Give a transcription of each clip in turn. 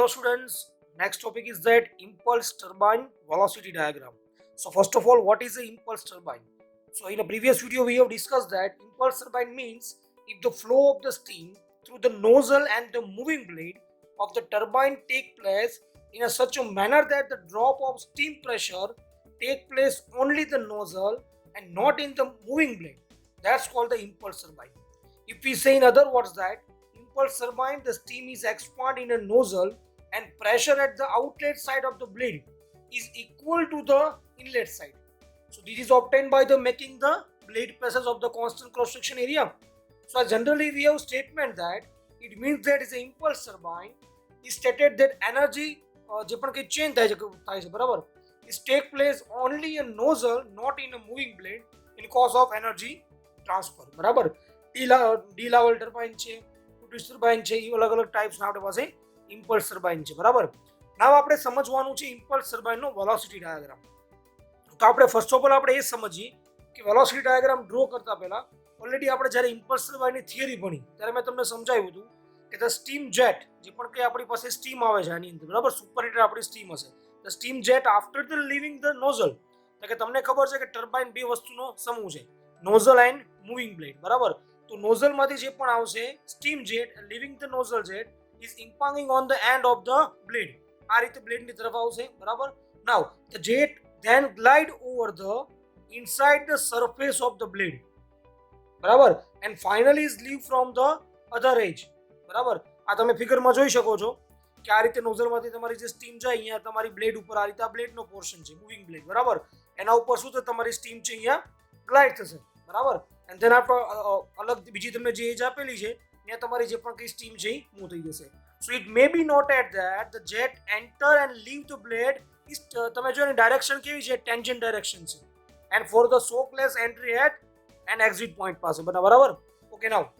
Hello students, next topic is that impulse turbine velocity diagram. So first of all, what is the impulse turbine? So in a previous video we have discussed that impulse turbine means if the flow of the steam through the nozzle and the moving blade of the turbine take place in a such a manner that the drop of steam pressure take place only the nozzle and not in the moving blade. That's called the impulse turbine. If we say in other words that impulse turbine, the steam is expanded in a nozzle and pressure at the outlet side of the blade is equal to the inlet side. So this is obtained by the making the blade passes of the constant cross section area. So generally we have statement that it means that is an impulse turbine is stated that energy જે પણ કંઈ change થાય છે બરાબર is take place only in nozzle not in a moving blade in cause of energy transfer બરાબર D level turbine છે two turbine છે એ અલગ અલગ ટાઈપ્સના આપણી પાસે ઇમ્પલ્સ ટર્બાઇન છે બરાબર નાવ આપણે સમજવાનું છે ઇમ્પલ્સ ટર્બાઇનનો વેલોસિટી ડાયાગ્રામ તો આપણે ફર્સ્ટ ઓફ ઓલ આપણે એ સમજીએ કે વેલોસિટી ડાયાગ્રામ ડ્રો કરતા પહેલા ઓલરેડી આપણે જ્યારે ઇમ્પલ્સ ટર્બાઇનની થિયરી ભણી ત્યારે મેં તમને સમજાવ્યું હતું કે ધ સ્ટીમ જેટ જે પણ કંઈ આપણી પાસે સ્ટીમ આવે છે આની અંદર બરાબર સુપર હીટર આપણી સ્ટીમ હશે the steam jet after the leaving the nozzle એટલે કે તમને ખબર છે કે ટર્બાઇન બે વસ્તુનો સમૂહ છે નોઝલ એન્ડ મૂવિંગ બ્લેડ બરાબર તો નોઝલમાંથી જે પણ આવશે steam jet leaving the nozzle jet is impinging on the end of the blade આ રીતે બ્લેડની તરફ આવશે બરાબર now the jet then glide over the inside the surface of the blade બરાબર and finally is leave from the other edge બરાબર આ તમે ફિગરમાં જોઈ શકો છો કે આ રીતે નોઝલમાંથી તમારી જે સ્ટીમ જાય અહીંયા તમારી બ્લેડ ઉપર આ રીતે આ બ્લેડનો પોર્શન છે મૂવિંગ બ્લેડ બરાબર એના ઉપર શું થશે તમારી સ્ટીમ છે અહીંયા ગ્લાઇડ થશે બરાબર એન્ડ ધેન આપણે અલગ બીજી તમને જે એજ આપેલી છે ત્યાં તમારી જે પણ કંઈ સ્ટીમ છે એ મૂવ થઈ જશે so it may be noted that the jet enter and leave the blade is તમે જો એની ડાયરેક્શન કેવી છે ટેન્જન્ટ ડાયરેક્શન છે and for the shockless entry at and exit point પાસે બરાબર ઓકે નાવ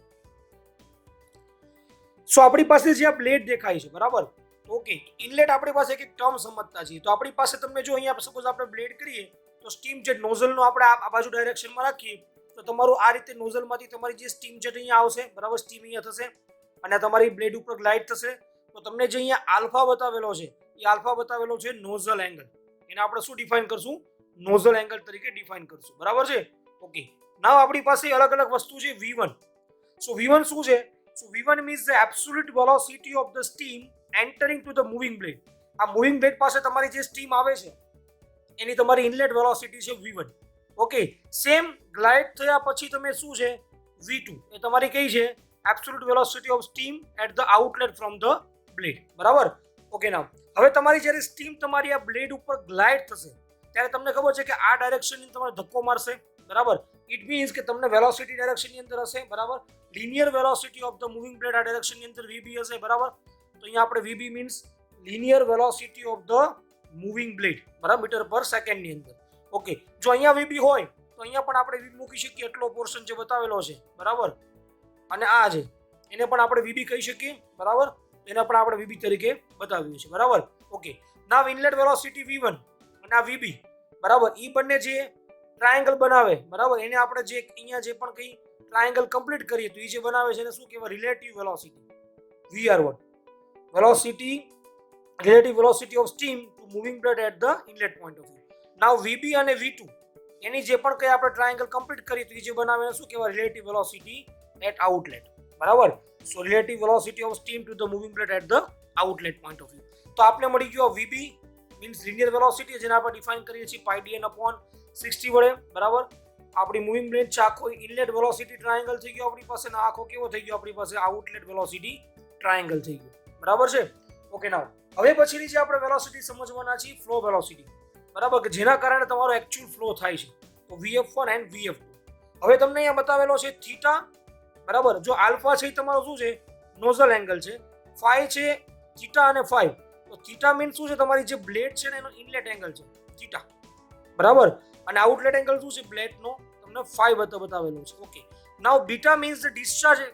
સો આપણી પાસે જે આ બ્લેડ દેખાય છે બરાબર ઓકે ઇનલેટ આપણી પાસે એક ટર્મ સમજતા છીએ તો આપણી પાસે તમને જો અહીંયા સપોઝ આપણે બ્લેડ કરીએ તો સ્ટીમ જેટ નોઝલનો આપણે આ બાજુ ડાયરેક્શનમાં રાખીએ તો તમારું આ રીતે નોઝલમાંથી તમારી જે સ્ટીમ જેટ અહીંયા આવશે બરાબર સ્ટીમ અહીંયા થશે અને તમારી બ્લેડ ઉપર ગ્લાઇડ થશે તો તમને જે અહીંયા આલ્ફા બતાવેલો છે એ આલ્ફા બતાવેલો છે નોઝલ એંગલ એને આપણે શું ડિફાઇન કરશું નોઝલ એંગલ તરીકે ડિફાઇન કરશું બરાબર છે ઓકે નાવ આપણી પાસે અલગ અલગ વસ્તુ છે V1 સો V1 શું છે So V1 means the absolute velocity of the steam entering to the moving blade. આ મૂવિંગ બ્લેડ પાસે તમારી જે સ્ટીમ આવે છે એની તમારી ઇનલેટ વેલોસિટી છે V1. ઓકે સેમ ગ્લાઇડ થયા પછી તમે શું છે V2 એ તમારી કઈ છે absolute velocity of steam at the outlet from the blade બરાબર ઓકે નાવ હવે તમારી જ્યારે સ્ટીમ તમારી આ બ્લેડ ઉપર ગ્લાઇડ થશે ત્યારે તમને ખબર છે કે આ ડાયરેક્શનની તમારે ધક્કો મારશે બરાબર ઇટ મીન્સ કે તમને વેલોસિટી ડાયરેક્શનની અંદર હશે બરાબર linear velocity of the moving blade આ ડાયરેક્શનની અંદર VB હશે બરાબર તો અહીંયા આપણે VB means linear velocity of the moving blade બરાબર મીટર પર સેકન્ડની અંદર ઓકે જો અહીંયા VB હોય તો અહીંયા પણ આપણે VB મૂકી શકીએ એટલો પોર્શન જે બતાવેલો છે બરાબર અને આ છે એને પણ આપણે VB કહી શકીએ બરાબર એને પણ આપણે VB તરીકે બતાવ્યું છે બરાબર ઓકે નાવ ઇનલેટ વેલોસિટી V1 અને આ VB બરાબર એ બંને જે ટ્રાયેંગલ બનાવે બરાબર એને આપણે જે અહીંયા જે પણ કંઈ ટ્રાયેંગલ કમ્પ્લીટ કરીએ તો એ જે બનાવે છે એને શું કહેવાય relative velocity VR1 velocity relative velocity of steam to moving blade at the inlet point of view now VB અને V2 એની જે પણ કંઈ આપણે ટ્રાયેંગલ કમ્પ્લીટ કરીએ તો એ જે બનાવે એને શું કહેવાય રિલેટિવ વેલોસિટી એટ આઉટલેટ બરાબર so relative velocity of steam to the moving blade at the outlet point of view તો આપણે મળી ગયો VB મીન્સ લિનિયર વેલોસિટી જેને આપણે ડિફાઇન કરીએ છીએ πdn/60 વડે બરાબર આપણી મૂવિંગ બ્લેડ છે આખો ઇનલેટ વેલોસિટી ટ્રાયેંગલ થઈ ગયો આપણી પાસે ને આખો કેવો થઈ ગયો આપણી પાસે આઉટલેટ વેલોસિટી ટ્રાયેંગલ થઈ ગયો બરાબર છે ઓકે નાવ હવે પછીની જે આપણે વેલોસિટી સમજવાના છે ફ્લો વેલોસિટી બરાબર કે જેના કારણે તમારો એકચ્યુઅલ ફ્લો થાય છે તો VF1 એન્ડ VF2 હવે તમને અહીંયા બતાવેલો છે થીટા બરાબર જો આલ્ફા છે એ તમારો શું છે નોઝલ એંગલ છે ફાઈ છે થીટા અને ફાઈ તો થીટા મીન્સ શું છે તમારી જે બ્લેડ છે ને એનો ઇનલેટ એંગલ છે થીટા બરાબર અને આઉટલેટ એંગલ શું છે બ્લેડનો તમને ફાઈ બતાવેલું છે okay now beta means the discharge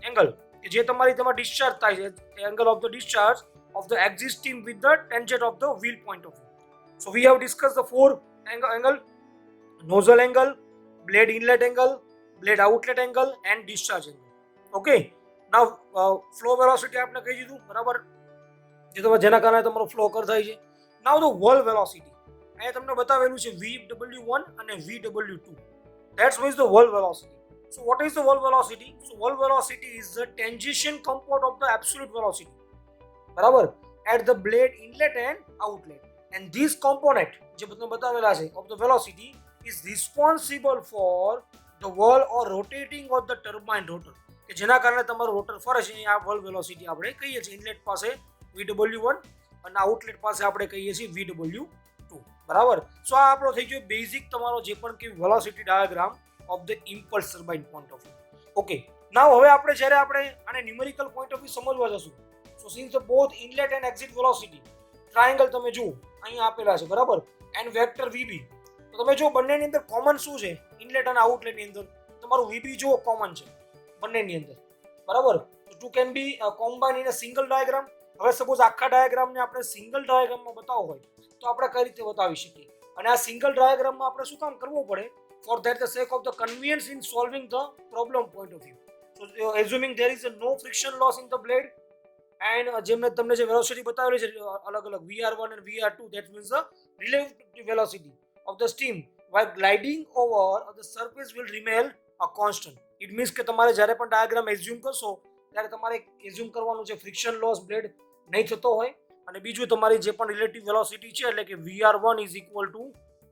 angle કે જે તમારી તમારે ડિસ્ચાર્જ થાય છે angle of the discharge of the existing with the tangent of the wheel point of view so we have discuss the four angle nozzle angle blade inlet angle blade outlet angle and discharge angle okay now flow velocity આપણે કહી દીધું બરાબર જેના કારણે તમારો flow occur થાય છે. નાઉ the wall velocity, અહીંયા તમને બતાવેલું છે VW1 અને VW2. That's what is the wall velocity. So what is the wall velocity? So wall velocity is the tangential component of the absolute velocity. બરાબર, at the blade inlet and outlet. And this component જે તમને બતાવેલા છે of the velocity is responsible for the wall or rotating of the turbine rotor. કે જેના કારણે તમારું rotor ફરે છે, આ વોલ વેલોસિટી આપણે કહીએ છીએ. ઇનલેટ પાસે VW1 અને આઉટલેટ પાસે આપણે કહીએ છીએ VW2. બરાબર. સો આ આપણો થઈ ગયો બેઝિક તમારો જે પણ કે velocity diagram of the impulse turbine point of view. Okay, now હવે આપણે જ્યારે આપણે આને ન્યુમેરિકલ પોઈન્ટ ઓફ વ્યૂ સમજવા જશું, so since the both inlet and exit velocity triangle તમે જુઓ અહીંયા આપેલા છે, બરાબર, એન્ડ વેક્ટર VB. તો તમે જો બંનેની અંદર કોમન શું છે, ઇનલેટ અને આઉટલેટની અંદર તમારું VB જો કોમન છે બંનેની અંદર, બરાબર. Two can be combine in a single diagram. હવે સપોઝ આખા ડાયાગ્રામને આપણે સિંગલ ડાયાગ્રામમાં બતાવવો હોય તો આપણે કઈ રીતે બતાવી શકીએ, અને આ સિંગલ ડાયાગ્રામમાં આપણે શું કામ કરવું પડે? For that the sake of the convenience in solving the problem point of view. So assuming there is no friction loss in the blade and જે મેં તમને જે વેલોસિટી બતાવેલી છે અલગ અલગ VR1 and VR2, that means the relative velocity of the steam while gliding over the surface will remain a constant. It means કે તમારે જ્યારે પણ ડાયાગ્રામ એઝ્યુમ કરશો ત્યારે તમારે એઝ્યુમ કરવાનું છે ફ્રિક્શન લોસ બ્લેડ નહીં થતો હોય, અને બીજું તમારી જે પણ રિલેટિવ વેલોસિટી છે એટલે કે VR1 is equal two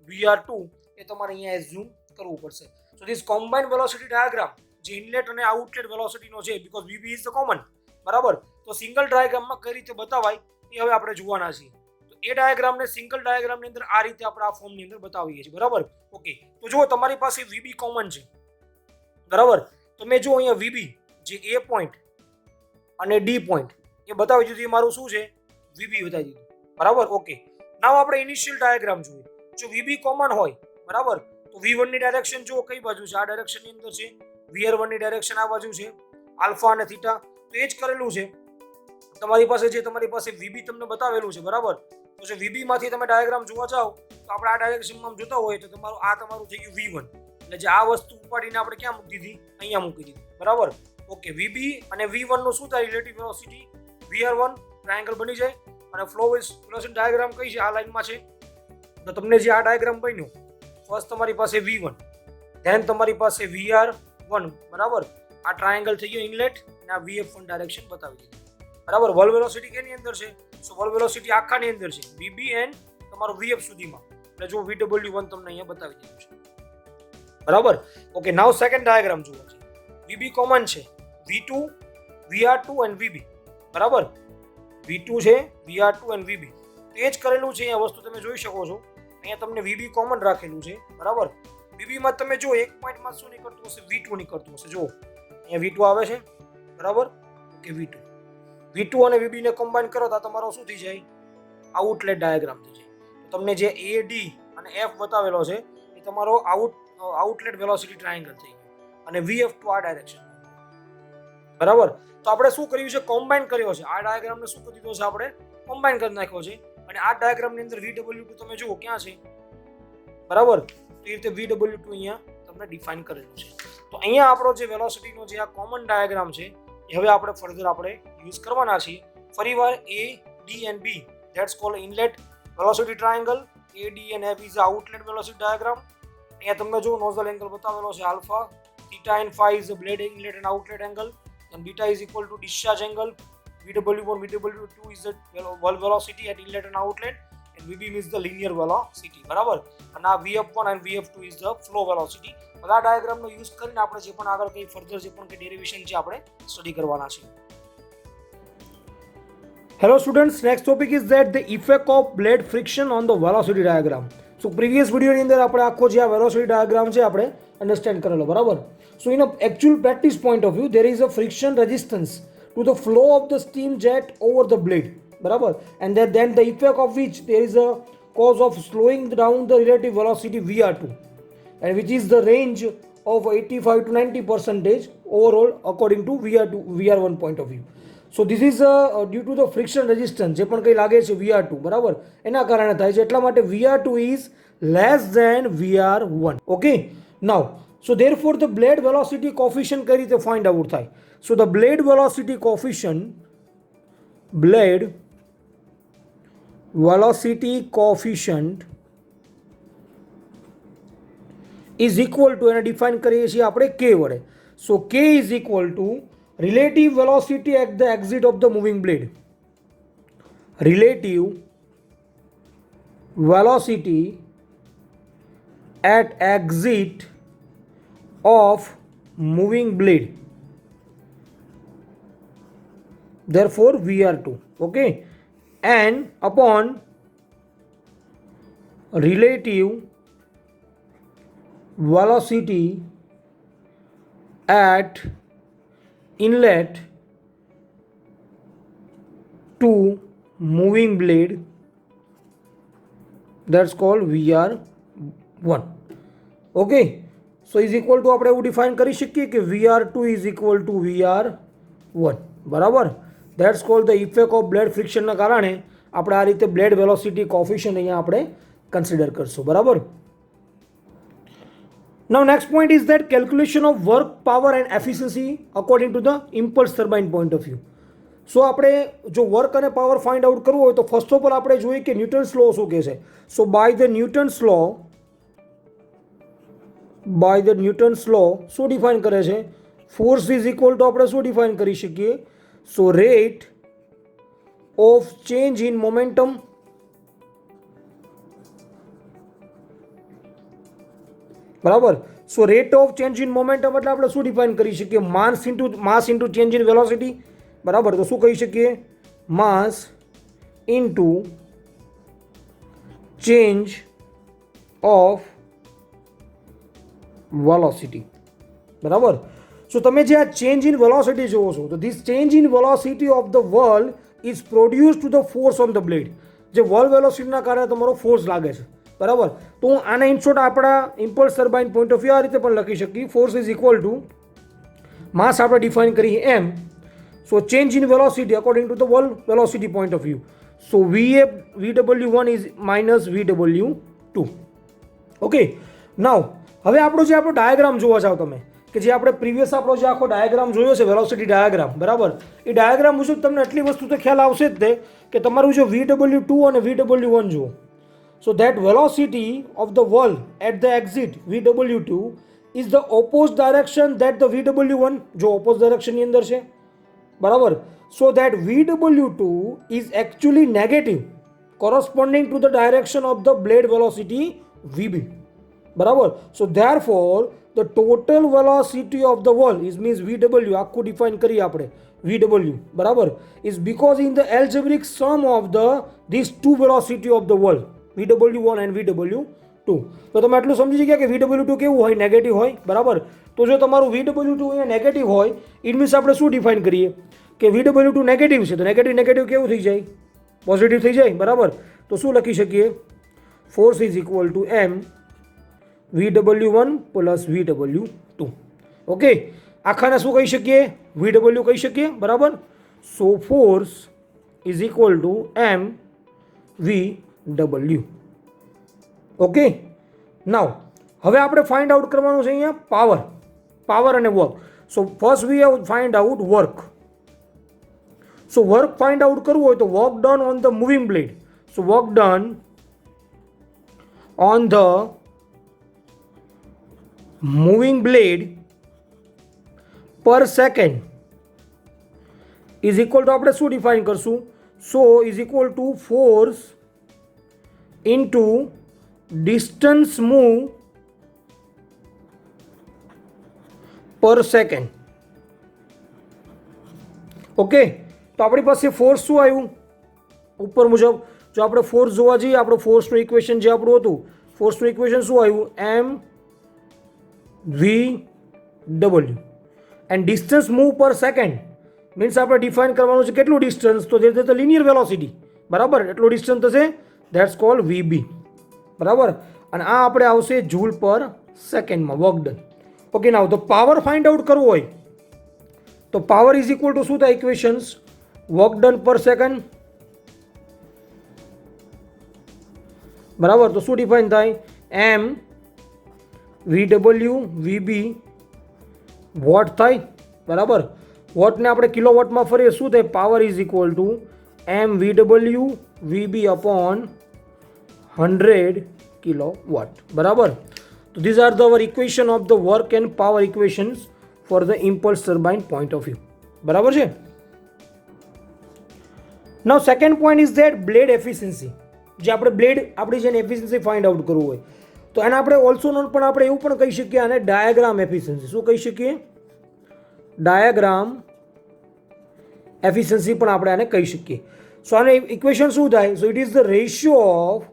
VR2 એ તમારે અહીંયા એઝ્યુમ કરવું પડશે. સો ધીસ કોમ્બાઇન્ડ વેલોસિટી ડાયાગ્રામ જે ઇનલેટ અને આઉટલેટ વેલોસિટીનો છે, because VB is the common, બરાબર. તો સિંગલ ડાયાગ્રામમાં કઈ રીતે બતાવાય એ હવે આપણે જોવાના છીએ. તો એ ડાયાગ્રામને સિંગલ ડાયાગ્રામની અંદર આ રીતે આપણે આ ફોર્મની અંદર બતાવીએ છીએ, બરાબર. ઓકે, તો જુઓ તમારી પાસે VB કોમન છે, બરાબર. તો મેં જો અહીંયા VB જે A પોઈન્ટ અને D પોઈન્ટ એ બતાવી દીધું, એ મારું શું છે VB બતાવી દીધું, બરાબર. ઓકે, નાવ આપણે ઇનિશિયલ ડાયાગ્રામ જોઈએ. જો VB કોમન હોય, બરાબર, તો V1 ની ડાયરેક્શન જુઓ કઈ બાજુ છે, આ ડાયરેક્શનની અંદર છે. VR1 ની ડાયરેક્શન આ બાજુ છે, આલ્ફા અને થીટા. તો એ જ કરેલું છે તમારી પાસે VB તમને બતાવેલું છે, બરાબર. તો જો VB માંથી તમે ડાયાગ્રામ જોવા જાઓ તો આપણે આ ડાયરેક્શનમાં જોતા હોય તો તમારું થઈ ગયું V1. એટલે જે આ વસ્તુ ઉપાડીને આપણે ક્યાં મૂકી દીધી? અહીંયા મૂકી દીધી, બરાબર. ઓકે, VB અને V1 નું શું થાય? રિલેટિવ વેલોસિટી VR1 ટ્રાયેંગલ બની જાય, અને ફ્લો વેલોસિટી ડાયાગ્રામ કઈ છે? આ લાઈનમાં છે. તો તમને જે આ ડાયાગ્રામ બન્યો, ફર્સ્ટ તમારી પાસે V1, ધેન તમારી પાસે VR1, બરાબર. આ ટ્રાયેંગલ થઈ ગયો ઇનલેટ, અને આ VF1 ડાયરેક્શન બતાવી દીધી, બરાબર. વોલ વેલોસિટી કેની અંદર છે? સો વોલ વેલોસિટી આખાની અંદર છે, VB એન્ડ તમારું VF સુધીમાં. એટલે જો VW1 તમને અહીંયા બતાવી દીધું છે, બરાબર. ઓકે, નાવ સેકન્ડ ડાયાગ્રામ જુઓ છે. VB કોમન છે, V2, VR2 એન્ડ VB, બરાબર. V2 છે, VR2 એન્ડ VB. તો એ જ કરેલું છે અહીંયા વસ્તુ તમે જોઈ શકો છો. અહીંયા તમને VB કોમન રાખેલું છે, બરાબર. VB માં તમે જો એક પોઈન્ટમાં શું નીકળતું હશે? V2 નીકળતું હશે. જો અહીંયા V2 આવે છે, બરાબર. ઓકે, V2 અને VB ને કમ્બાઈન કરો તો તમારો શું થઈ જાય? આઉટલેટ ડાયાગ્રામ થઈ જાય. તો તમને જે AD અને F બતાવેલો છે એ તમારો આઉટલેટ વેલોસિટી ટ્રાયેંગલ થઈ ગયો, અને VF2 આ ડાયરેક્શન, બરાબર. તો આપણે શું કર્યું છે? કોમ્બાઈન કર્યો છે. આ ડાયાગ્રામને શું કરી દીધો છે? આપણે કોમ્બાઈન કરી નાખ્યો છે, અને આ ડાયાગ્રામની અંદર VW2 તમે જુઓ ક્યાં છે, બરાબર. તો એ રીતે VW2 અહીંયા તમને ડિફાઇન કરેલું છે. તો અહીંયા આપણો જે વેલોસિટીનો જે આ કોમન ડાયાગ્રામ છે એ હવે આપણે ફર્ધર આપણે યુઝ કરવાના છીએ. ફરીવાર A, D and B, that's called inlet velocity triangle. A, D and F is the outlet velocity diagram. અહીંયા તમને જો નોઝલ એંગલ બતાવેલો છે alpha, theta and phi is the blade inlet and outlet angle, and beta is equal to discharge angle. VW1, VW2 is the wall velocity at inlet and outlet, and VB means the linear velocity, બરાબર. અને આ VF1 and VF2 is the flow velocity. બધા ડાયાગ્રામનો use કરીને આપણે જે પણ આગળ કંઈ ફર્ધર જે પણ કંઈ ડેરિવેશન છે આપણે સ્ટડી કરવાના છે. Hello students, next topic is that the effect of blade friction on the velocity diagram. So previous વિડીયોની અંદર આપણે આખો જે આ વેલોસિટી ડાયાગ્રામ છે આપણે અન્ડરસ્ટેન્ડ કરેલો, બરાબર. So in a actual practice point of view there is a friction resistance to the flow of the steam jet over the blade, બરાબર. And then the effect of which there is a cause of slowing down the relative velocity VR2, and which is the range of 85 to 90% overall according to VR1 point of view. So this is due to the friction resistance જે પણ કંઈ લાગે છે VR2, બરાબર, એના કારણે થાય છે. એટલા માટે VR2 is less than VR1. Okay, now so therefore the blade velocity coefficient કઈ રીતે find out થાય? So the blade velocity coefficient velocity coefficient is equal to, એને ડિફાઇન કરીએ છીએ આપણે k વડે. સો k is equal to relative velocity at the exit of the moving blade. Relative velocity at exit of moving blade. Therefore VR2. Okay, and upon relative velocity at inlet to moving blade, that's called VR1. Okay, so is equal to આપણે એવું define કરી શકીએ કે VR2 is equal to VR1. બરાબર, that's called the effect of blade ફ્રિક્શનના કારણે આપણે આ રીતે બ્લેડ વેલોસિટી કોફિશિયન્ટ અહીંયા આપણે કન્સિડર કરશું. બરાબર. Now next point is that calculation of work, power and efficiency according to the impulse turbine point of view. સો આપણે જો વર્ક અને પાવર ફાઇન્ડ આઉટ કરવું હોય તો ફર્સ્ટ ઓફ ઓલ આપણે જોઈએ કે ન્યૂટન્સ લો શું કહે છે. સો બાય ધ ન્યૂટન્સ લો શું ડિફાઇન કરે છે? ફોર્સ ઇઝ ઇક્વલ ટુ આપણે શું ડિફાઇન કરી શકીએ? So rate of change in momentum બરાબર. So rate of change in momentum એટલે આપણે શું ડિફાઇન કરી શકીએ? Mass into change in velocity. બરાબર, તો શું કહી શકીએ? Mass into change of velocity. બરાબર. સો તમે જે આ ચેન્જ ઇન વેલોસિટી જોવો છો તો this change in velocity of the whirl is produce to the force on the blade. જે વર્લ વેલોસિટીના કારણે તમારો ફોર્સ લાગે છે. બરાબર, તો હું આને ઇન શોર્ટ આપણા impulse turbine point of view આ રીતે પણ લખી શકીએ. Force is equal to mass આપણે ડિફાઇન કરીએ એમ. So change in velocity according to the whirl velocity point of view. So VW1 is minus VW2. Okay, now હવે આપણો જે ડાયાગ્રામ જોવા જાઓ તમે કે જે આપણે પ્રીવિયસ આપણો જે આખો ડાયાગ્રામ જોયો છે વેલોસિટી ડાયાગ્રામ. બરાબર, એ ડાયાગ્રામ મુજબ તમને એટલી વસ્તુ તો ખ્યાલ આવશે જ તે કે તમારું જો VW2 અને VW1 જુઓ. So that velocity of the whirl at the exit VW2 is the opposite direction that the VW1 जो opposite direction ની અંદર છે. બરાબર. So that VW2 is actually negative corresponding to the direction of the blade velocity VB. બરાબર. So therefore the total velocity of the whirl is means VW આખું define કરી આપણે VW. બરાબર, is because in the algebraic sum of these two velocity of the whirl VW1 and VW2. તો તમે આટલું સમજી ગયા કે VW2 કેવું હોય? નેગેટિવ હોય. બરાબર, તો જો તમારું VW2 અહીંયા નેગેટિવ હોય ઇટ મીન્સ આપણે શું ડિફાઇન કરીએ કે VW2 નેગેટિવ છે તો નેગેટિવ કેવું થઈ જાય? પોઝિટિવ થઈ જાય. બરાબર, તો શું લખી શકીએ? Force is equal to M VW1 plus VW2. Okay, આખાને શું કહી શકીએ? VW કહી શકીએ. બરાબર, so force is equal to M VW. Okay, now હવે આપણે ફાઇન્ડ આઉટ કરવાનું છે અહીંયા પાવર અને work. So first we have find out work. So work find out કરવું હોય તો work done on the moving blade. So work done on the moving blade પર સેકન્ડ ઇઝ ઇક્વલ ટુ આપણે શું ડિફાઇન કરશું? સો is equal two force into distance move per second. Okay, તો આપણી પાસે ફોર્સ શું આવ્યું ઉપર મુજબ? જો આપણે ફોર્સ જોવા જઈએ આપણો ફોર્સનું ઇક્વેશન જે આપણું હતું ફોર્સનું ઇક્વેશન શું આવ્યું? M VW and distance move પર સેકન્ડ મીન્સ આપણે ડિફાઇન કરવાનું છે કેટલું ડિસ્ટન્સ? તો જે તો લિનિયર વેલોસિટી. બરાબર, એટલું ડિસ્ટન્સ થશે ધેટ્સ કોલ્ડ VB. બરાબર, અને આ આપણે આવશે જૂલ પર સેકન્ડમાં વર્ક ડન. ઓકે, નાવ તો પાવર ફાઇન્ડ આઉટ કરવું હોય તો પાવર ઇઝ ઇક્વલ ટુ શું થાય? ઇક્વેશન્સ વર્ક ડન પર સેકન્ડ. બરાબર, તો શું ડિફાઇન થાય? M VW VB વોટ થાય. બરાબર, વોટને આપણે કિલોવોટમાં ફરીએ શું થાય? Power is equal to M VW VB upon 100 kilowatt. બરાબર. તો these are the our equation of the work and power equations for the impulse turbine point of view. બરાબર છે. Now second point is that blade efficiency. જે આપણે blade આપણી જેને efficiency find out કરવું હોય તો એને આપણે ઓલ્સો નોન પણ આપણે એવું પણ કહી શકીએ આને ડાયાગ્રામ એફિશિયન્સી. શું કહી શકીએ? ડાયાગ્રામ એફિશિયન્સી પણ આપણે આને કહી શકીએ. સો આને ઇક્વેશન શું થાય? સો it is the ratio of,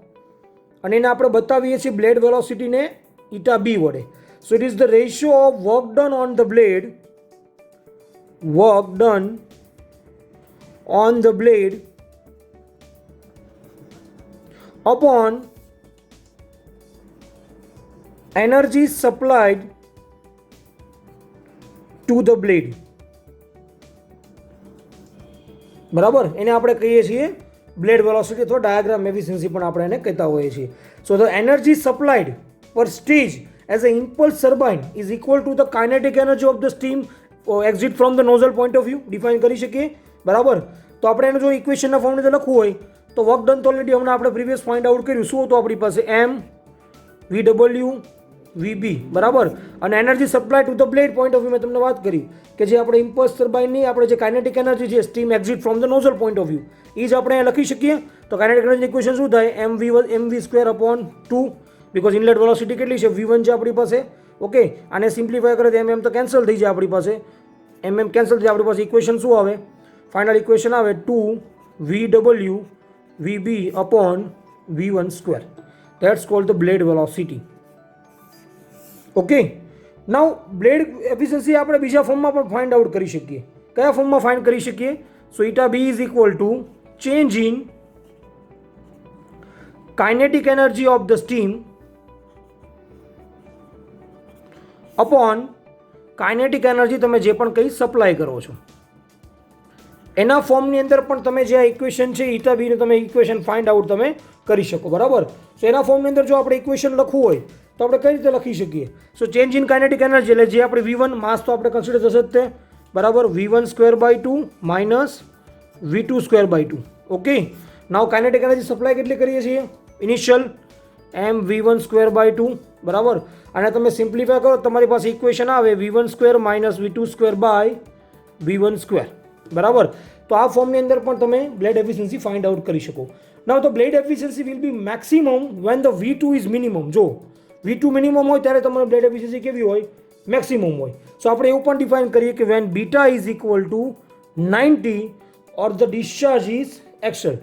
અને એને આપણે બતાવીએ છીએ બ્લેડ વેલોસિટીને ઈટા બી વડે. સો it is the ratio of work done on the blade, work done on the blade upon energy supplied to the blade. બરાબર. એને આપણે કહીએ છીએ બ્લેડ વેલોસિટી અથવા ડાયાગ્રામ એફિશિયન્સી પણ આપણે એને કહેતા હોઈએ છીએ. સો ધ એનર્જી સપ્લાઇડ પર stage as a impulse turbine is equal to the kinetic energy of the steam exit from the nozzle point of view. Define કરી શકીએ. બરાબર. તો આપણે એનું જો ઇક્વેશનના ફોર્મને લખવું હોય તો વર્ક ડન તો ઓલરેડી હમણાં આપણે પ્રીવિયસ ફાઇન્ડ આઉટ કર્યું. શું હતું આપણી પાસે? એમ VW VB. બરાબર. અને energy supply to the blade point of view મેં તમને વાત કરી કે જે આપણે ઇમ્પલ્સ ટર્બાઇનની આપણે જે કાઇનેટિક એનર્જી છે steam exit from the nozzle point of view એ જ આપણે લખી શકીએ. તો કાઇનેટિક એનર્જી ઇક્વેશન શું થાય? mv square upon 2, because inlet velocity કેટલી છે? V1 છે આપણી પાસે. ઓકે. આને સિમ્પ્લિફાય કરે તો mm તો કેન્સલ થઈ જાય આપણી પાસે. કેન્સલ થઈ જાય આપણી પાસે. ઇક્વેશન શું આવે? ફાઇનલ ઇક્વેશન આવે 2 VW VB upon V1 square. That's called the blade velocity. Okay. Now blade efficiency આપણે બીજા ફોર્મમાં પણ ફાઇન્ડ આઉટ કરી શકીએ. કયા ફોર્મમાં ફાઇન્ડ કરી શકીએ? So eta B is equal to change in kinetic energy of the steam upon kinetic energy તમે જે પણ કંઈ સપ્લાય કરો છો એના ફોર્મની અંદર પણ તમે જે આ ઇક્વેશન છે ઈટા બીને તમે ઇક્વેશન ફાઇન્ડ આઉટ તમે કરી શકો. બરાબર. સો એના ફોર્મની અંદર જો આપણે ઇક્વેશન લખવું હોય તો આપણે કઈ રીતે લખી શકીએ? સો ચેન્જ ઇન કાઇનેટિક એનર્જી એટલે જે આપણે V1 માસ તો આપણે કન્સિડર થશે જ તે. બરાબર. V1 square by 2 minus V2 square by 2. Okay. Now kinetic energy supply કેટલી કરીએ છીએ? Initial M V1 square by 2. બરાબર. અને તમે સિમ્પ્લિફાય કરો તમારી પાસે ઇક્વેશન આવે V1 square minus V2 square by V1 square. બરાબર. તો આ ફોર્મની અંદર પણ તમે બ્લેડ એફિશિયન્સી ફાઇન્ડ આઉટ કરી શકો. નાવ તો blade efficiency will be maximum when the V2 is minimum. જો V2 મિનિમમ હોય ત્યારે તમારે બ્લેડ એફિશિયન્સી કેવી હોય? મેક્સિમમ હોય. સો આપણે એવું પણ ડિફાઇન કરીએ કે when beta is equal to 90 or the discharge is axial.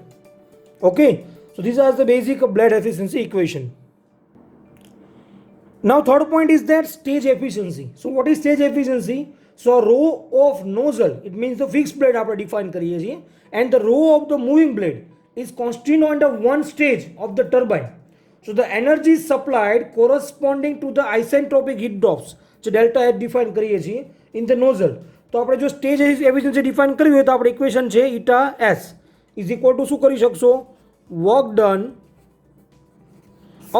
Okay. So this are the basic blade efficiency equation. Now third point is that stage efficiency. So what is stage efficiency? So row of nozzle, it means the fixed blade આપણે define કરીએ છીએ, and the row of the moving blade is constant on the one stage of the turbine. So the energy is supplied corresponding to the isentropic heat drops જે delta H define કરીએ છીએ in the nozzle. તો આપણે જો stage efficiency define કરવી હોય તો આપણે ઇક્વેશન છે eta s is equal to શું કરી શકશો? work done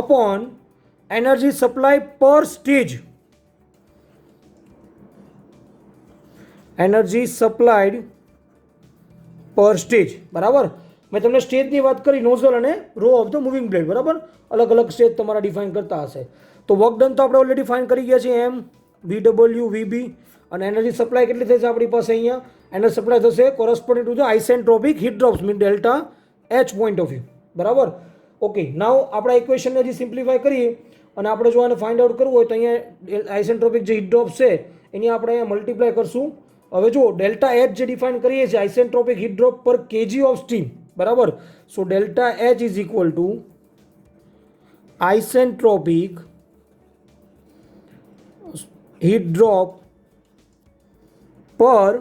upon energy supply per stage. Energy supplied per stage. બરાબર. મેં તમને સ્ટેજની વાત કરી, નોઝલ અને row of the moving blade. બરાબર. અલગ અલગ સ્ટેજ તમારા ડિફાઇન કરતા હશે. તો વર્ક ડન તો આપણે ઓલરેડી ફાઇન કરી ગયા છીએ એમ VW VB. અને એનર્જી સપ્લાય કેટલી થશે આપણી પાસે? અહીંયા એનર્જી સપ્લાય થશે corresponding to the isentropic heat drops mean delta H point of view. બરાબર. ઓકે. નાવ આપણા ઇક્વેશનને હજી સિમ્પ્લિફાય કરીએ અને આપણે જો આને ફાઇન્ડ આઉટ કરવું હોય તો અહીંયા આઇસેન્ટ્રોપિક જે હીટ ડ્રોપ છે એની આપણે અહીંયા મલ્ટીપ્લાય કરશું. હવે જુઓ ડેલ્ટા એચ જે ડિફાઇન કરીએ છીએ isentropic heat drop per KG of steam. બરાબર. So delta H is equal to isentropic heat drop per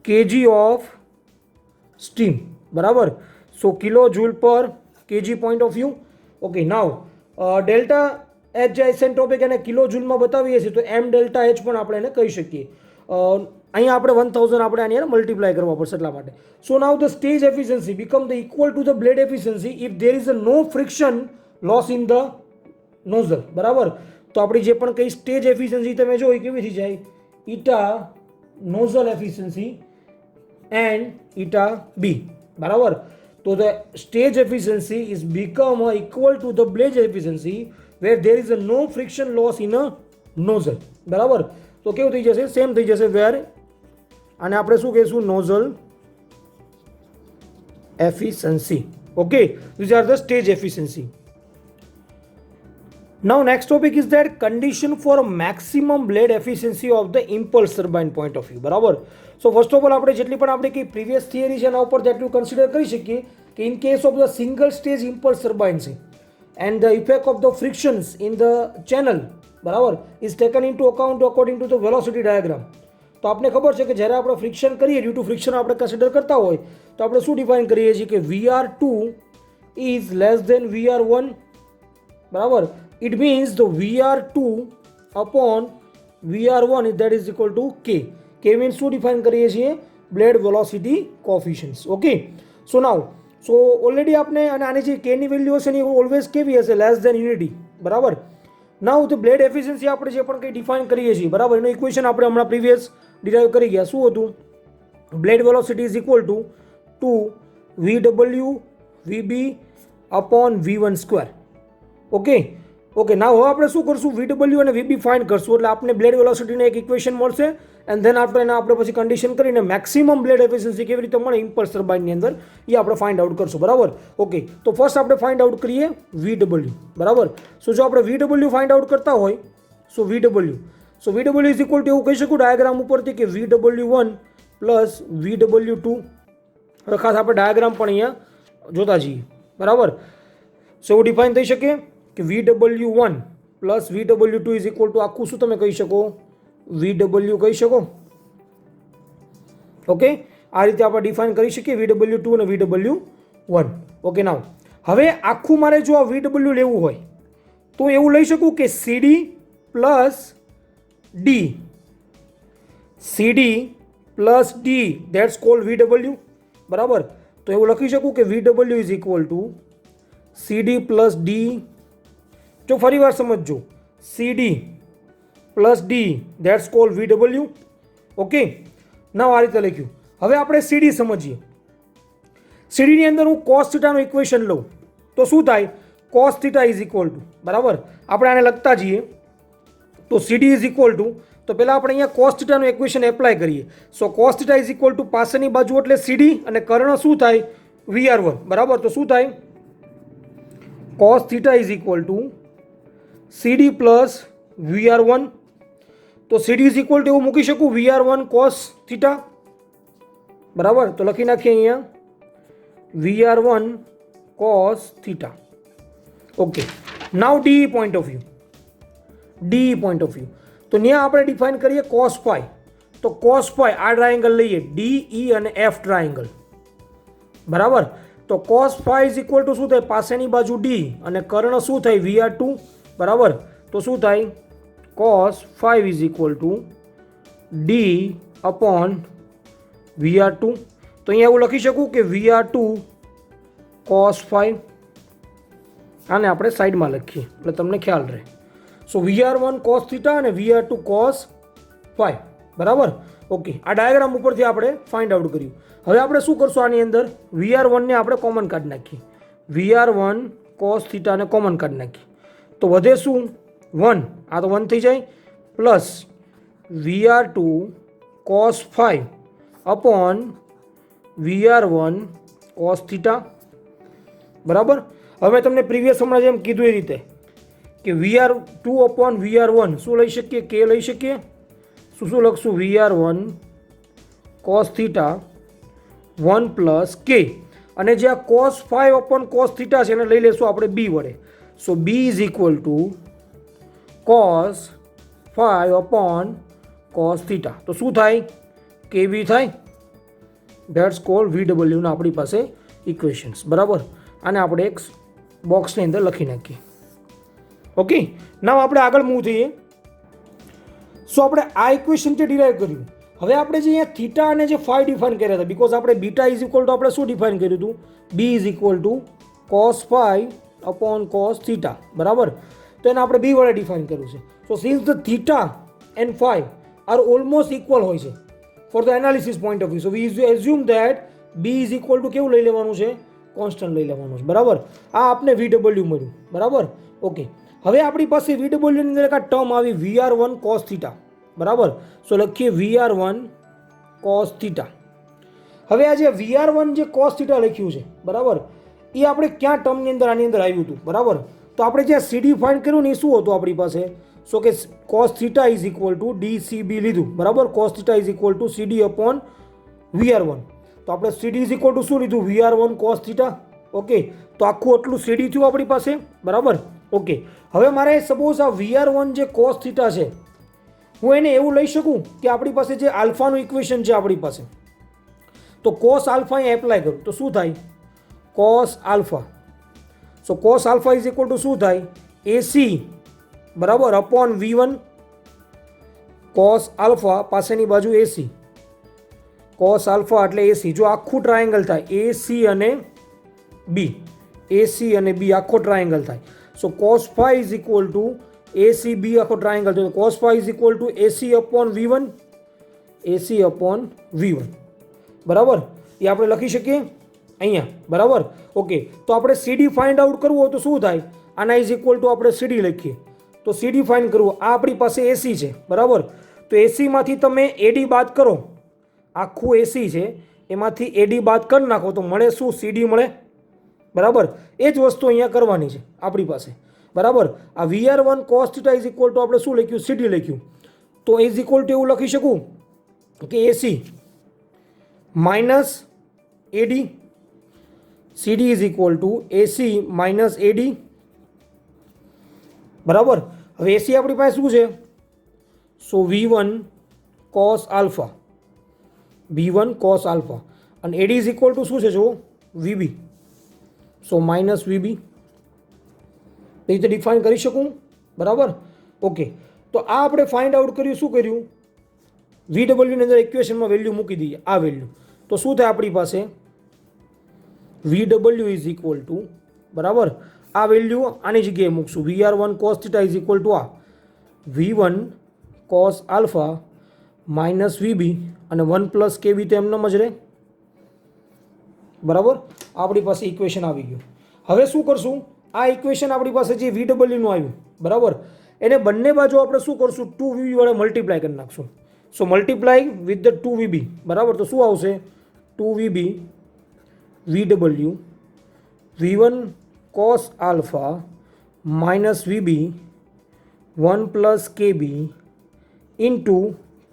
KG of steam. બરાબર. So kilo joule per KG point of view. Okay. Now delta H જે isentropic એને kilo જૂલમાં બતાવીએ છીએ તો એમ delta H પણ આપણે એને કહી શકીએ. અહીંયા આપણે 1000 આપણે આની મલ્ટીપ્લાય કરવા પડશે એટલા માટે. So now the stage efficiency become the equal to the blade efficiency if there is a no friction loss in the nozzle. બરાબર. તો આપણી જે પણ કંઈ સ્ટેજ એફિશિયન્સી તમે જો એ કેવી થઈ જાય? Eta nozzle efficiency and eta b. બરાબર. તો the stage efficiency is become equal to the blade efficiency where there is a no friction loss in a nozzle. બરાબર. તો કેવું થઈ જશે? સેમ થઈ જશે where આને આપણે શું કહીશું? Nozzle efficiency. Okay, these are the stage efficiency. Now next topic is that condition for maximum blade efficiency of the impulse turbine point of view. બરાબર. સો ફર્સ્ટ ઓફ ઓલ આપણે જેટલી પણ આપણે કઈ પ્રીવિયસ થિયરી છે એના ઉપર જેટલું કન્સિડર કરી શકીએ કે in case of the single stage impulse turbine છે and the effect of the frictions in the channel, બરાબર, is taken into account according to the velocity diagram. તો આપણે ખબર છે કે જ્યારે આપણે ફ્રિક્શન કરીએ, ડ્યુ ટુ ફ્રિક્શન આપણે કન્સિડર કરતા હોય તો આપણે શું ડિફાઇન કરીએ છીએ કે VR2 is less than VR1. બરાબર. It means the VR2 upon VR1 that is equal to K. K means શું ડિફાઇન કરીએ છીએ? Blade velocity coefficients. Okay. So now already આપણે અને આની જે કેની વેલ્યુ હશે ને એ ઓલવેઝ કેવી હશે? Less than unity. બરાબર. નાઉ ધ બ્લેડ એફિશિયન્સી આપણે જે પણ કંઈ ડિફાઇન કરીએ છીએ, બરાબર, એનું ઇક્વેશન આપણે હમણાં પ્રીવિયસ ડિરાઈવ કરી ગયા. શું હતું? Blade velocity is equal to 2 VW VB upon V1 square. Okay. Okay. Now હવે આપણે શું કરશું? VW અને VB ફાઇન્ડ કરશું એટલે આપણે બ્લેડ વેલોસિટીને એક ઇક્વેશન મળશે એન્ડ ધેન આપણે પછી કન્ડિશન કરીને મેક્સિમમ બ્લેડ એફિશિયન્સી કેવી રીતે મળે ઇમ્પલ્સ ટર્બાઇનની અંદર એ આપણે ફાઇન્ડ આઉટ કરશું. બરાબર. ઓકે. તો ફર્સ્ટ આપણે ફાઇન્ડ આઉટ કરીએ VW. બરાબર. સો જો આપણે VW ફાઇન્ડ આઉટ કરતા હોય VW ઇઝ ઇક્વલ ટુ એવું કહી શકું ડાયાગ્રામ ઉપરથી કે VW1 પ્લસ VW2. હવે ખાસ આપણે ડાયાગ્રામ પણ અહીંયા જોતા જઈએ. બરાબર. સો એવું ડિફાઇન થઈ શકે કે VW1 plus VW2 is equal two આખું શું તમે કહી શકો? VW કહી શકો. ઓકે. આ રીતે આપણે ડિફાઇન કરી શકીએ VW2 અને VW1. ઓકે. નાવ હવે આખું મારે જો આ VW લેવું હોય તો એવું લઈ શકું કે CD plus D. CD plus D that's cold VW. બરાબર. તો એવું લખી શકું કે VW is equal two CD plus D. જો ફરી વાર સમજજો, CD plus D that's cold VW. Okay. ના આ રીતે લખ્યું. હવે આપણે CD સમજીએ. CDની અંદર હું કોસ થીટાનું ઇક્વેશન લઉં તો શું થાય? Cos theta is equal two, બરાબર, આપણે આને લખતા જઈએ તો CD ઇઝ ઇક્વલ ટુ, તો પહેલાં આપણે અહીંયા કોસ થીટાનું ઇક્વેશન એપ્લાય કરીએ. So cos theta is equal to પાસેની બાજુ એટલે CD અને કર્ણ શું થાય? VR1. બરાબર. તો શું થાય? Cos theta is equal two CD plus VR1. તો CD ઇઝ ઇક્વલ ટુ એવું મૂકી શકું VR1 કોસ થીટા. બરાબર. તો લખી નાખીએ અહીંયા VR1 cos theta. Okay. Now DE point of view. તો ત્યાં આપણે ડિફાઇન કરીએ કોસ ફાઈ. તો કોસ ફાઈ આ ટ્રાયંગલ લઈએ DE અને F ટ્રાયંગલ. બરાબર. તો cos phi is equal to શું થાય? પાસેની બાજુ D અને કર્ણ શું થાય? VR2. બરાબર. તો શું થાય? Cos 5 is equal two D upon VR2. તો અહીંયા એવું લખી શકું કે VR2 કોસ 5. આને આપણે સાઈડમાં લખીએ એટલે તમને ખ્યાલ રહે. સો VR1 કોસ થીટા અને VR2 કોસ 5. બરાબર. ઓકે. આ ડાયાગ્રામ ઉપરથી આપણે ફાઇન્ડ આઉટ કર્યું. હવે આપણે શું કરશું? આની અંદર VR1ને આપણે કોમન કાઢી નાખીએ. VR1 કોસ થીટાને કોમન કાઢી નાખીએ તો વધે શું? 1. આ તો 1 થઈ જાય plus VR2 cos 5 upon VR1 cos theta. બરાબર. હવે તમને પ્રીવિયસ હમણાં જેમ કીધું એ રીતે કે VR2 અપોન VR1 શું લઈ શકીએ? K લઈ શકીએ. શું લખશું? VR1 cos theta 1 plus K. અને જે આ કોસ 5 અપોન કોસ થીટા છે એને લઈ લેશું આપણે B વડે. સો B is equal to cos 5 upon cos theta. તો શું થાય? KB થાય. ધેટ્સ કોલ્ડ VW ના આપણી પાસે ઇક્વેશન્સ. બરાબર. આને આપણે એક બોક્સની અંદર લખી નાખીએ. ઓકે. નાવ આપણે આગળ મૂવ થઈએ. સો આપણે આ ઇક્વેશન જે ડિરાઈવ કર્યું, હવે આપણે જે અહીંયા થીટા અને જે ફાઈ ડિફાઇન કર્યા હતા, બીકોઝ આપણે બીટા ઇઝ ઇક્વલ ટુ આપણે શું ડિફાઇન કર્યું હતું? B is equal to cos 5 upon cos theta. બરાબર. તો એને આપણે B વડે ડિફાઇન કર્યું છે. So since the theta and phi are almost equal હોય છે, for the analysis point of view. So we assume that B is equal to કેવું લઈ લેવાનું છે, કોન્સ્ટન્ટ લઈ લેવાનું છે. બરાબર, આ આપણે VW મળ્યું. બરાબર, ઓકે. હવે આપણી પાસે VW ની અંદર એક આ ટર્મ આવી VR1 cos થીટા. બરાબર, સો લખીએ VR1 cos થીટા. હવે આ જે VR1 જે cos થીટા લખ્યું છે, બરાબર, એ આપણે ક્યાં ટર્મની અંદર આની અંદર આવ્યું હતું. બરાબર, તો આપણે જે CD ફાઇન્ડ કર્યું ને એ શું હતું આપણી પાસે, સો કે cos theta is equal two DCB લીધું. બરાબર, cos theta is equal two CD upon VR1. તો આપણે CD ઇઝ ઇક્વલ ટુ શું લીધું, VR1 cos થીટા. ઓકે, તો આખું એટલું CD થયું આપણી પાસે. બરાબર, ઓકે. હવે મારે સપોઝ આ VR1 જે cos થીટા છે, હું એને એવું લઈ શકું કે આપણી પાસે જે આલ્ફાનું ઇક્વેશન છે આપણી પાસે, તો cos આલ્ફા અહીં એપ્લાય કરું તો શું થાય, cos alpha. So cos alpha is equal to શું થાય, AC બરાબર અપોન V1 cos આલ્ફા પાસેની બાજુ AC, cos આલ્ફા એટલે AC. જો આખું ટ્રાયેંગલ થાય AC અને B, AC અને B આખો ટ્રાયેંગલ થાય. સો cos phi is equal two ACB આખો ટ્રાયેંગલ થયો, cos phi is equal two AC upon V1, AC upon V1. બરાબર, એ આપણે લખી શકીએ અહીંયા. બરાબર, ઓકે. તો આપણે CD ફાઇન્ડ આઉટ કરવું હોય તો શું થાય, આના ઇઝ ઇક્વલ ટુ આપણે CD લખીએ તો CD ફાઇન્ડ કરવું. આ આપણી પાસે AC છે. બરાબર, તો AC માંથી તમે AD બાદ કરો, આખું AC છે એમાંથી AD બાદ કરી નાખો તો મળે શું, CD મળે. બરાબર, એ જ વસ્તુ અહીંયા કરવાની છે આપણી પાસે. બરાબર, આ VR1 cos theta is equal to આપણે શું લખ્યું, CD લખ્યું. તો ઇઝ ઇક્વલ ટુ એવું લખી શકું કે AC minus AD, CD is equal two AC minus AD. બરાબર, હવે AC આપણી પાસે શું છે, સો V1 cos alpha, V1 cos alpha, અને AD ઇઝ ઇક્વલ ટુ શું છે, જો VB, સો માઇનસ VB. એ રીતે ડિફાઇન કરી શકું. બરાબર, ઓકે. તો આ આપણે ફાઇન્ડ આઉટ કર્યું, શું કર્યું, VW ની અંદર ઇક્વેશનમાં વેલ્યુ મૂકી દઈએ, આ વેલ્યુ. તો શું થાય આપણી પાસે, VW ઇઝ ઇક્વલ ટુ, બરાબર, આ વેલ્યુ આની જગ્યાએ મૂકશું, VR1 cos theta is equal two આ V1 cos alpha minus VB અને 1 પ્લસ KB તો એમનેમ જ રહે. બરાબર, આપણી પાસે ઇક્વેશન આવી ગયું. હવે શું કરશું, આ ઇક્વેશન આપણી પાસે જે VW નું આવ્યું, બરાબર, એને બંને બાજુ આપણે શું કરશું, 2VB વડે મલ્ટીપ્લાય કરી નાખશું. સો મલ્ટીપ્લાય વિથ ધ 2VB. બરાબર, તો શું આવશે, 2VB VW V1 cos alpha minus VB 1 plus KB into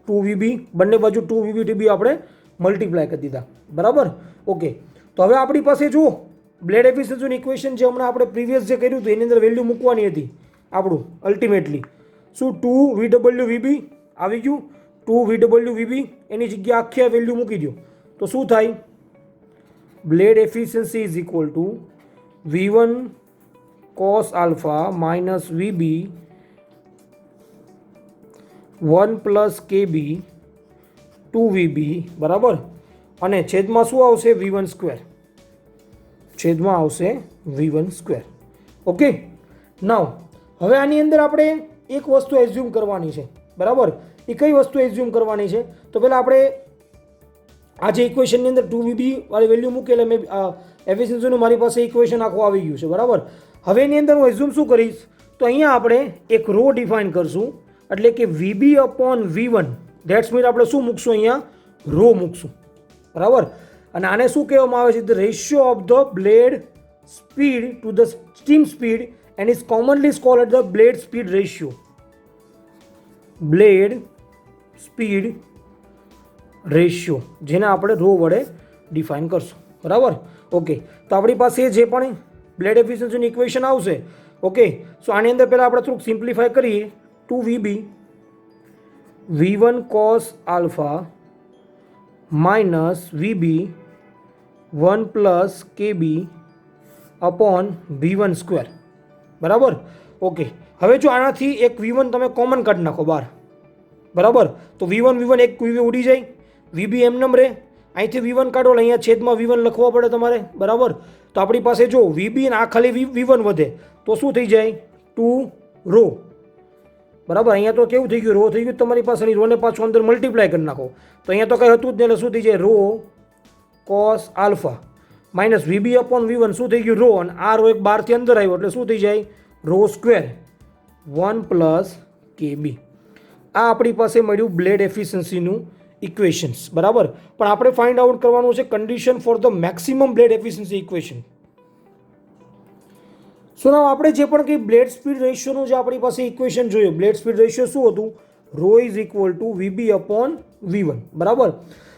2VB. બંને બાજુ 2VB આપણે મલ્ટીપ્લાય કરી દીધા. બરાબર, ઓકે. તો હવે આપણી પાસે જુઓ બ્લેડ એફિશિયન્સીનું ઇક્વેશન જે હમણાં આપણે પ્રીવિયસ જે કર્યું હતું એની અંદર વેલ્યુ મૂકવાની હતી આપણું અલ્ટિમેટલી. શું 2VW VB આવી ગયું, 2VW VB એની જગ્યાએ આખી વેલ્યુ મૂકી દો તો શું થાય, blade efficiency is equal two V1 cos alpha minus VB 1 plus KB 2VB. બરાબર, અને છેદમાં શું આવશે, V1 સ્ક્વેર, છેદમાં આવશે V1 સ્ક્વેર. ઓકે. નાવ હવે આની અંદર આપણે એક વસ્તુ એઝ્યુમ કરવાની છે. બરાબર, એ કઈ વસ્તુ એઝ્યુમ કરવાની છે, તો પહેલાં આપણે આ જે ઇક્વેશનની અંદર 2VB વાળી વેલ્યુ મૂકી એટલે મેં એફિશિયન્સીનું મારી પાસે ઇક્વેશન આખું આવી ગયું છે. બરાબર, હવે એની અંદર હું એઝ્યુમ શું કરીશ, તો અહીંયા આપણે એક રો ડિફાઇન કરશું, એટલે કે VB upon V1 that's mean આપણે શું મૂકશું, અહીંયા રો મૂકશું. બરાબર, અને આને શું કહેવામાં આવે છે, the ratio of the blade speed to the steam speed and is commonly cold the blade speed ratio. Blade speed ratio જેને આપણે રો વડે ડિફાઇન કરશું. બરાબર, ઓકે. તો આપણી પાસે જે પણ બ્લેડ એફિશિયન્સીનું ઇક્વેશન આવશે, ઓકે, સો આની અંદર પહેલાં આપણે થોડુંક સિમ્પ્લિફાય કરીએ, 2VB V1 cos alpha minus VB 1 plus KB upon V1 square. બરાબર, ઓકે. હવે જો આનાથી એક V1 તમે કોમન કાઢી નાખો બહાર, બરાબર, તો V1 એક VB ઉડી જાય, VB એમનેમ રહે. અહીંથી V1 કાઢો એટલે અહીંયા છેદમાં V1 લખવા પડે તમારે. બરાબર, તો આપણી પાસે જો VB અને આ ખાલી V1 વધે તો શું થઈ જાય, 2 રો બરાબર. અહીંયા તો કેવું થઈ ગયું, રો થઈ ગયું તમારી પાસે, રોને પાછું અંદર મલ્ટીપ્લાય કરી નાખો તો અહીંયા તો કંઈ હતું જ નહીં, એટલે શું થઈ જાય, rho cos alpha minus VB upon V one શું થઈ ગયું, રો, અને આ રો એક બારથી અંદર આવ્યો એટલે શું થઈ જાય, રો સ્ક્વેર 1 પ્લસ કેબી. આ આપણી પાસે મળ્યું બ્લેડ એફિશિયન્સીનું ઇક્વેશન્સ. બરાબર. પણ આપણે ફાઇન્ડ આઉટ કરવાનું છે condition for the maximum blade efficiency equation. So now આપણે જે પણ કંઈ બ્લેડ સ્પીડ રેશિયોનું જે આપણી પાસે ઇક્વેશન જોયું, બ્લેડ સ્પીડ રેશિયો શું હતું, rho is equal to VB upon V one. બરાબર.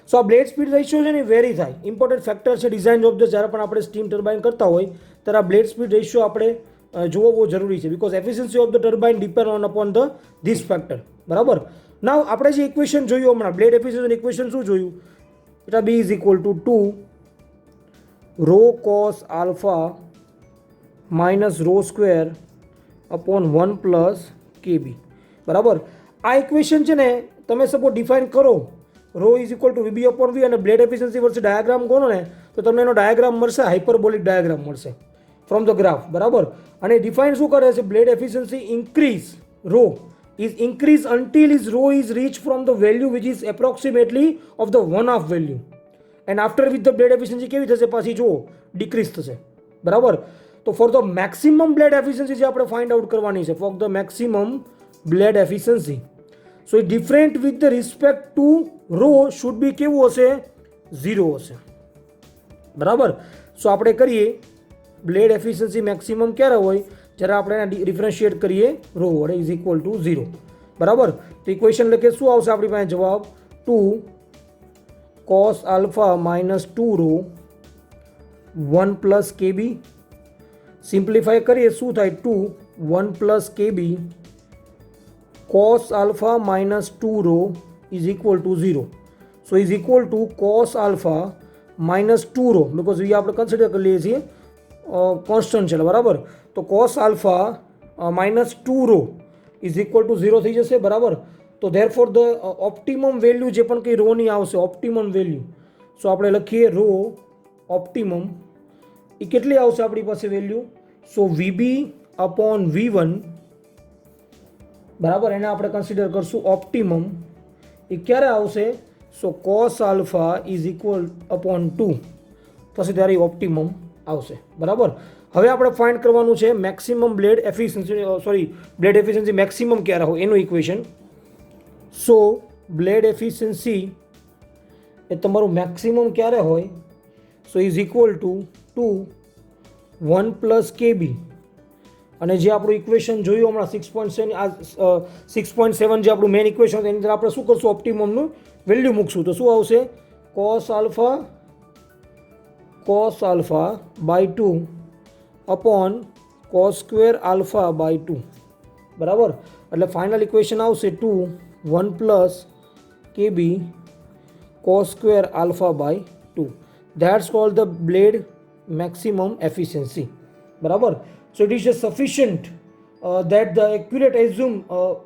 સો આ બ્લેડ સ્પીડ રેશિયો છે ને વેરી થાય, ઇમ્પોર્ટન્ટ ફેક્ટર છે ડિઝાઇન ઓફ ધ, જ્યારે પણ આપણે સ્ટીમ ટર્બાઇન કરતા હોય ત્યારે આ બ્લેડ સ્પીડ રેશિયો આપણે જોવો બહુ જરૂરી છે, because efficiency of the turbine depend on upon the this factor. બરાબર. નાવ આપણે જે ઇક્વેશન જોયું હમણાં, બ્લેડ એફિશિયન્સી ઇક્વેશન શું જોયું, એટલે B is equal to 2 rho cos alpha minus rho square upon 1 plus KB. બરાબર. આ ઇક્વેશન છે ને તમે સપોઝ ડિફાઇન કરો, rho is equal to VB upon V, અને બ્લેડ એફિશિયન્સી વર્ષે ડાયાગ્રામ ગણો ને તો તમને એનો ડાયાગ્રામ મળશે, હાઇપરબોલિક ડાયાગ્રામ મળશે ફ્રોમ ધ ગ્રાફ. બરાબર. અને ડિફાઇન શું કરે છે, blade efficiency increase, row is increased until his rho is reached from the value which is approximately of the 1/2 value, and after with the blade efficiency કેવી થશે, પાછી જુઓ ડિક્રીઝ થશે. બરાબર. તો for the maximum blade efficiency જે આપણે find out કરવાની છે, for the maximum blade efficiency, so એ different with the respect to row should be કેવું હશે, 0 હશે. બરાબર. સો આપણે કરીએ બ્લેડ એફિશિયન્સી મેક્સિમમ ક્યારે હોય, જ્યારે આપણે એને ડિફરન્શિએટ કરીએ રો વડે, ઇઝ ઇક્વલ ટુ 0. બરાબર. તો ઇક્વેશન લખીએ શું આવશે આપણી પાસે જવાબ, 2 cos alpha minus 2 rho 1 plus KB. Simplify કરીએ શું થાય, 2 1 plus KB cos alpha minus 2 rho is equal to 0. So is equal to cos alpha minus 2 rho, because એ આપણે કન્સિડર કરી લઈએ છીએ કોન્સ્ટન્ટ છે. બરાબર. તો cos alpha minus 2 rho is equal to 0 થઈ જશે. બરાબર. તો therefore the optimum value જે પણ કંઈ રોની આવશે, ઓપ્ટિમમ વેલ્યુ, સો આપણે લખીએ રો ઓપ્ટિમમ એ કેટલી આવશે આપણી પાસે value, so VB upon V one. બરાબર. એને આપણે કન્સિડર કરશું ઓપ્ટિમમ. એ ક્યારે આવશે, so cos alpha is equal upon 2, પછી ત્યારે ઓપ્ટિમમ આવશે. બરાબર. હવે આપણે ફાઇન્ડ કરવાનું છે maximum blade efficiency, blade efficiency maximum ક્યારે હોય એનું ઇક્વેશન. સો બ્લેડ એફિશિયન્સી એ તમારું મેક્સિમમ ક્યારે હોય, so is equal to 2 1 plus KB, અને જે આપણું ઇક્વેશન જોયું હમણાં 6.7, આ 6.7 જે આપણું મેઇન ઇક્વેશન એની અંદર આપણે શું કરશું, ઓપ્ટિમમનું વેલ્યુ મૂકશું. તો શું આવશે, cos alpha by 2 upon cos square alpha by 2. બરાબર. એટલે ફાઇનલ ઇક્વેશન આવશે 2 1 plus KB cos square alpha by 2. That's called the blade maximum efficiency. બરાબર. So it is sufficient that the accurate assume,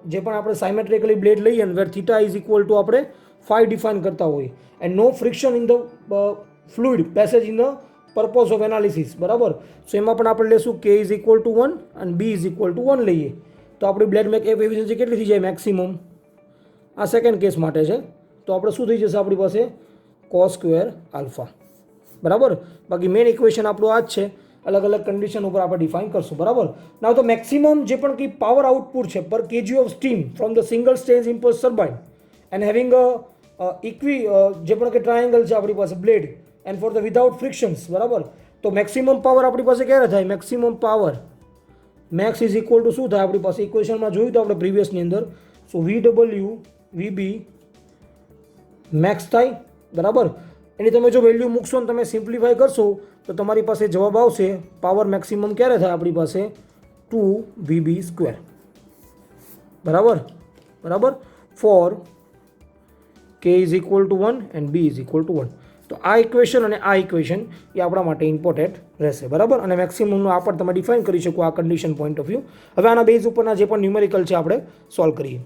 જે પણ આપણે સાયમેટ્રિકલી બ્લેડ લઈએ અને where theta is equal to આપણે 5 ડિફાઇન કરતા હોઈએ, and no friction in the fluid passage in the purpose of analysis. બરાબર. સો એમાં પણ આપણે લેશું કે ઇઝ ઇક્વલ ટુ 1 અને બી ઇઝ ઇક્વલ ટુ 1 લઈએ તો આપણી બ્લેડ એફિશિયન્સી કેટલી થઈ જાય, મેક્સિમમ. આ સેકન્ડ કેસ માટે છે. તો આપણે શું થઈ જશે આપણી પાસે, કોસ સ્ક્વેર આલ્ફા. બરાબર. બાકી મેઇન ઇક્વેશન આપણું આ જ છે, અલગ અલગ કન્ડિશન ઉપર આપણે ડિફાઇન કરશું. બરાબર. નાવ તો મેક્સિમમ જે પણ કંઈ પાવર આઉટપુટ છે per KG of steam from the single stage impulse turbine and having જે પણ કંઈ ટ્રાયેંગલ છે આપણી પાસે blade and for the without frictions. બરાબર. તો મેક્સિમમ પાવર આપણી પાસે ક્યારે થાય, maximum power max is equal to શું થાય આપણી પાસે ઇક્વેશનમાં જોયું તો આપણે પ્રીવિયસની અંદર, સો VW VB મેક્સ થાય. બરાબર. એની તમે જો વેલ્યુ મૂકશો ને તમે સિમ્પ્લિફાય કરશો તો તમારી પાસે જવાબ આવશે, પાવર મેક્સિમમ ક્યારે થાય આપણી પાસે, 2VB². બરાબર. For K is equal to 1 and B is equal to 1. તો આ ઇક્વેશન અને આ ઇક્વેશન એ આપણા માટે ઇમ્પોર્ટન્ટ રહેશે. બરાબર. અને મેક્સિમમનું આ પણ તમે ડિફાઇન કરી શકો આ કન્ડિશન પોઈન્ટ ઓફ વ્યૂ. હવે આના બેઝ ઉપરના જે પણ ન્યુમેરિકલ છે આપણે સોલ્વ કરીએ.